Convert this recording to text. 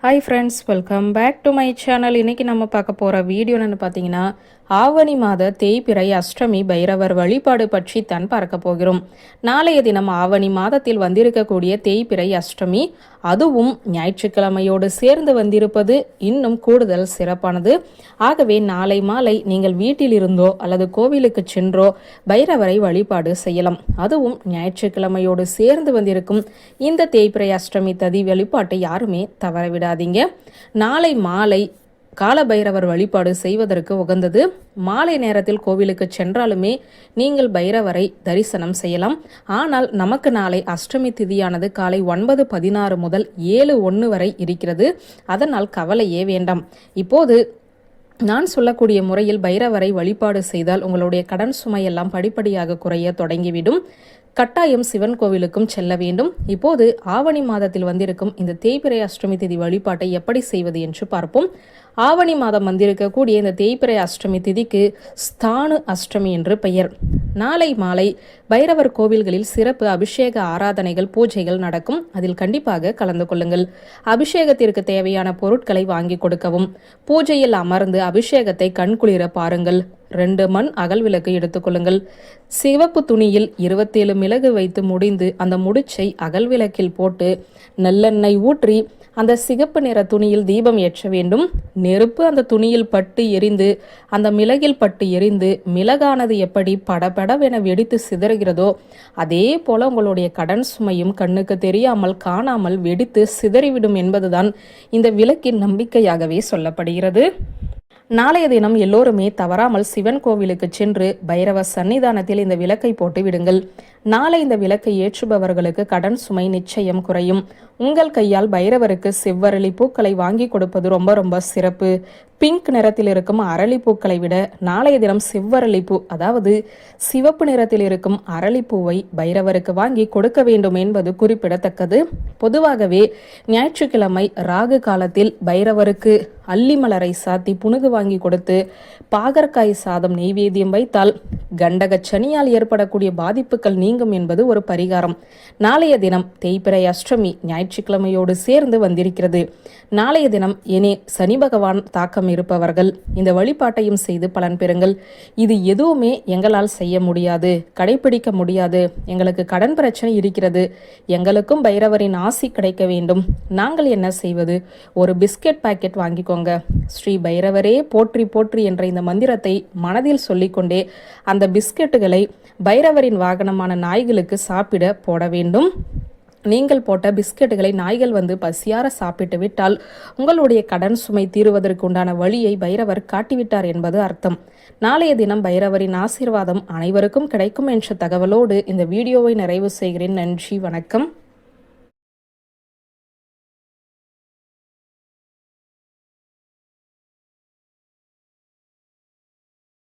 Hi friends, welcome back to my channel. இன்றைக்கி நம்ம பார்க்க போகிற வீடியோ என்னென்னு பார்த்தீங்கன்னா, ஆவணி மாத தேய்பிறை அஷ்டமி பைரவர் வழிபாடு பற்றி தான் பார்க்க போகிறோம். நாளைய தினம் ஆவணி மாதத்தில் வந்திருக்கக்கூடிய தேய்பிறை அஷ்டமி, அதுவும் ஞாயிற்றுக்கிழமையோடு சேர்ந்து வந்திருப்பது இன்னும் கூடுதல் சிறப்பானது. ஆகவே நாளை மாலை நீங்கள் வீட்டில் இருந்தோ அல்லது கோவிலுக்கு சென்றோ பைரவரை வழிபாடு செய்யலாம். அதுவும் ஞாயிற்றுக்கிழமையோடு சேர்ந்து வந்திருக்கும் இந்த தேய்பிறை அஷ்டமி ததி வழிபாட்டை யாருமே தவறவிடாதீங்க. நாளை மாலை கால பைரவர் வழிபாடு செய்வதற்கு உகந்தது. மாலை நேரத்தில் கோவிலுக்கு சென்றாலுமே நீங்கள் பைரவரை தரிசனம் செய்யலாம். ஆனால் நமக்கு நாளை அஷ்டமி திதியானது காலை 9:16 முதல் 7:01 வரை இருக்கிறது. அதனால் கவலையே வேண்டாம். இப்போது நான் சொல்லக்கூடிய முறையில் பைரவரை வழிபாடு செய்தால் உங்களுடைய கடன் சுமையெல்லாம் படிப்படியாக குறைய தொடங்கிவிடும். கட்டாயம் சிவன் கோவிலுக்கும் செல்ல வேண்டும். இப்போது ஆவணி மாதத்தில் வந்திருக்கும் இந்த தேய்பிறை அஷ்டமி திதி வழிபாட்டை எப்படி செய்வது என்று பார்ப்போம். ஆவணி மாதம் வந்திருக்கக்கூடிய இந்த தேய்பிறை அஷ்டமி திதிக்கு ஸ்தானு அஷ்டமி என்று பெயர். நாளை மாலை பைரவர் கோவில்களில் சிறப்பு அபிஷேக ஆராதனைகள் பூஜைகள் நடக்கும். அதில் கண்டிப்பாக கலந்து கொள்ளுங்கள். அபிஷேகத்திற்கு தேவையான பொருட்களை வாங்கி கொடுக்கவும். பூஜையில் அமர்ந்து அபிஷேகத்தை கண்குளிர பாருங்கள். 2 மண் அகல் விளக்கு எடுத்துக்கொள்ளுங்கள். சிவப்பு துணியில் 27 மிளகு வைத்து முடிந்து அந்த முடிச்சை அகல் விளக்கில் போட்டு நல்லெண்ணெய் ஊற்றி அந்த சிகப்பு நிற துணியில் தீபம் ஏற்ற வேண்டும். நெருப்பு அந்த துணியில் பட்டு எரிந்து அந்த மிளகில் பட்டு எரிந்து மிளகானது எப்படி படபடவென வெடித்து சிதறுகிறதோ அதே போல உங்களுடைய கடன் சுமையும் கண்ணுக்கு தெரியாமல் காணாமல் வெடித்து சிதறிவிடும் என்பதுதான் இந்த விளக்கின் நம்பிக்கையாகவே சொல்லப்படுகிறது. நாளைய தினம் எல்லோருமே தவறாமல் சிவன் கோவிலுக்கு சென்று பைரவ சன்னிதானத்தில் இந்த விளக்கை போட்டு விடுங்கள். நாளை இந்த விளக்கை ஏற்றுபவர்களுக்கு கடன் சுமை நிச்சயம் குறையும். உங்கள் கையால் பைரவருக்கு செவ்வரளி பூக்களை வாங்கி கொடுப்பது ரொம்ப ரொம்ப சிறப்பு. பிங்க் நிறத்தில் இருக்கும் அரளிப்பூக்களை விட நாளைய தினம் செவ்வரளிப்பூ, அதாவது சிவப்பு நிறத்தில் இருக்கும் அரளிப்பூவை பைரவருக்கு வாங்கி கொடுக்க வேண்டும் என்பது குறிப்பிடத்தக்கது. பொதுவாகவே ஞாயிற்றுக்கிழமை ராகு காலத்தில் பைரவருக்கு அல்லி மலரை சாத்தி புனுகு வாங்கி கொடுத்து பாகற்காய் சாதம் நெய்வேத்தியம் வைத்தால் கண்டக சனியால் ஏற்படக்கூடிய பாதிப்புகள் நீங்கும் என்பது ஒரு பரிகாரம். நாளைய தினம் தேய்பிறை அஷ்டமி ஞாயிற்றுக்கிழமையோடு சேர்ந்து வந்திருக்கிறது. நாளைய தினம் இனி சனி பகவான் தாக்கம் இருப்பவர்கள் இந்த வழிபாட்டையும் செய்து பலன் பெறுங்கள். இது எதுவுமே எங்களால் செய்ய முடியாது, கடைபிடிக்க முடியாது, எங்களுக்கு கடன் பிரச்சனை இருக்கிறது, எங்களுக்கும் பைரவரின் ஆசி கிடைக்க வேண்டும், நாங்கள் என்ன செய்வது? ஒரு பிஸ்கெட் பாக்கெட் வாங்கிக்கோங்க. ஸ்ரீ பைரவரே போற்றி போற்றி என்ற இந்த மந்திரத்தை மனதில் சொல்லிக்கொண்டே அந்த பிஸ்கெட்டுகளை பைரவரின் வாகனமான நாய்களுக்கு சாப்பிட போட வேண்டும். நீங்கள் போட்ட பிஸ்கெட்டுகளை நாய்கள் வந்து பசியார சாப்பிட்டு விட்டால் உங்களுடைய கடன் சுமை தீருவதற்கு உண்டான வழியை பைரவர் காட்டிவிட்டார் என்பது அர்த்தம். நாளைய தினம் பைரவரின் ஆசீர்வாதம் அனைவருக்கும் கிடைக்கும் என்ற தகவலோடு இந்த வீடியோவை நிறைவு செய்கிறேன். நன்றி, வணக்கம்.